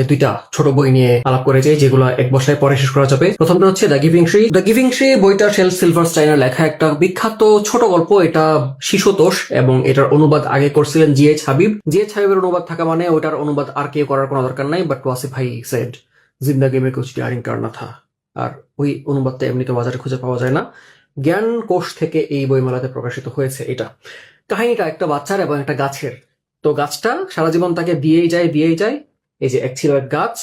দুইটা ছোট বই নিয়ে আলাপ করেছে যেগুলো এক বছরের পরে শেষ করা যাবে। প্রথমটা হচ্ছে the giving tree. The giving tree বইটা শেল সিলভারস্টাইনের লেখা একটা বিখ্যাত ছোট গল্প। এটা শিশুতোষ এবং এটার অনুবাদ আগে করছিলেন জিএইচ হাবিব। জিএইচ হাবিবের অনুবাদ থাকা মানে ওটার অনুবাদ আর কেউ করার কোনো দরকার নাই, বাট ওয়াসিফ ভাই সেড জিন্দাগি মে কুছ প্যার করনা থা। আর ওই অনুবাদটা এমনিতে বাজারে খুঁজে পাওয়া যায় না। জ্ঞান কোষ থেকে এই বইমেলাতে প্রকাশিত হয়েছে এটা। কাহিনীটা একটা বাচ্চার এবং একটা গাছের। তো গাছটা সারা জীবন তাকে দিয়েই যায়। এই যে এক ছিল এক গাছ,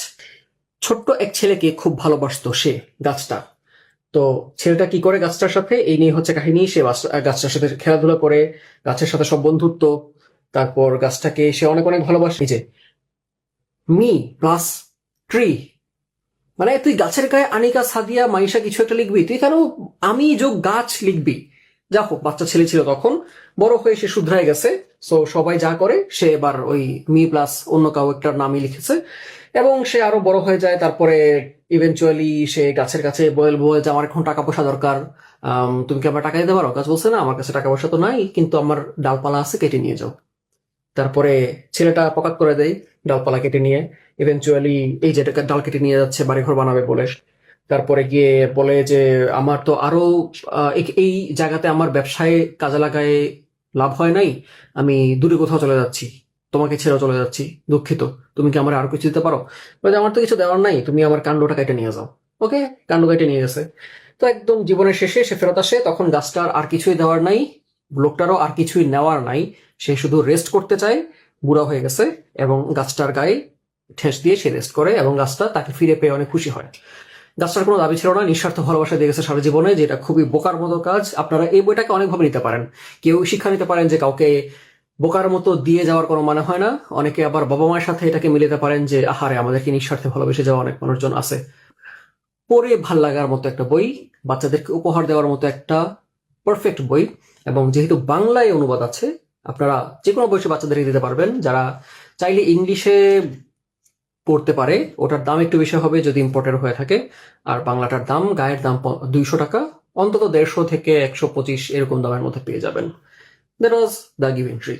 ছোট্ট এক ছেলেকে খুব ভালোবাসতো সে গাছটা। তো ছেলেটা কি করে গাছটার সাথে, এই নিয়ে হচ্ছে কাহিনী। সে গাছটার সাথে খেলাধুলা করে, গাছের সাথে সব বন্ধুত্ব, তারপর গাছটাকে সে অনেক অনেক ভালোবাসে। এই যে মি প্লাস ট্রি, মানে তুই গাছের গায়ে আনিকা সাদিয়া মাইশা কিছু একটা লিখবি, তুই কেন আমি যোগ গাছ লিখবি? যা হোক, বাচ্চা ছেলে ছিল তখন, বড় হয়ে সে শুধরায় গেছে। সো সবাই যা করে সে এবার ওই মি প্লাস অন্য কাউ একটা নামই লিখেছে এবং সে আরো বড় হয়ে যায়। তারপরে ইভেনচুয়ালি সে গাছের কাছে বলে যে আমার এখন টাকা পয়সা দরকার, তুমি কি আমার টাকা দিতে পারো? গাছ বলছে না, আমার কাছে টাকা পয়সা তো নাই, কিন্তু আমার ডালপালা আছে, কেটে নিয়ে যাও। তারপরে ছেলেটা পকাত করে দেয় ডালপালা কেটে নিয়ে। ইভেনচুয়ালি এই যে ডাল কেটে নিয়ে যাচ্ছে বাড়িঘর বানাবে বলে, তারপরে গিয়ে বলে যে আমার তো আরো এই জায়গাতে আমার ব্যবসায় কাজে লাগায় লাভ হয় নাই, আমি দূরে কোথাও চলে যাচ্ছি, তোমাকে ছেড়ে চলে যাচ্ছি, দুঃখিত, তুমি কি আমার আরো কিছু দিতে পারো? বলে আমার তো কিছু দেওয়ার নাই, তুমি আমার কাণ্ডটা কেটে নিয়ে যাও। ওকে, কাণ্ড কেটে নিয়ে গেছে। তো একদম জীবনের শেষে সে ফেরত আসে, তখন গাছটার আর কিছুই দেওয়ার নাই, লোকটারও আর কিছুই নেওয়ার নাই, সে শুধু রেস্ট করতে চায়, বুড়া হয়ে গেছে, এবং গাছটার গায়ে ঠেস দিয়ে সে রেস্ট করে এবং গাছটা তাকে ফিরে পেয়ে অনেক খুশি হয়। গাছটার কোনো দাবি ছিল না, নিঃস্বার্থ ভালোবাসা দিয়ে গেছে সারা জীবনে, যেটা খুবই বোকার মতো কাজ। আপনারা এই বইটাকে অনেকভাবে নিতে পারেন। কেউ শিক্ষা নিতে পারেন যে কাউকে বোকার মতো দিয়ে যাওয়ার কোনো মানে হয় না। অনেকে আবার বাবা মায়ের সাথে এটাকে মিলাতে পারেন যে আহারে আমাদেরকে নিঃস্বার্থে ভালোবেসে যাওয়া অনেক মানুষজন আছে। পড়ে ভাল লাগার মতো একটা বই, বাচ্চাদেরকে উপহার দেওয়ার মতো একটা পারফেক্ট বই। এবং যেহেতু বাংলায় অনুবাদ আছে, আপনারা যে কোনো বয়সে বাচ্চাদেরকে দিতে পারবেন। যারা চাইলে ইংলিশে পড়তে পারে, ওটার দাম একটু বেশি হবে যদি ইম্পোর্টের হয়ে থাকে। আর বাংলাটার দাম, গায়ের দাম 200 টাকা, অন্তত 150 থেকে 125 এরকম দামের মধ্যে পেয়ে যাবেন। That was the giving tree.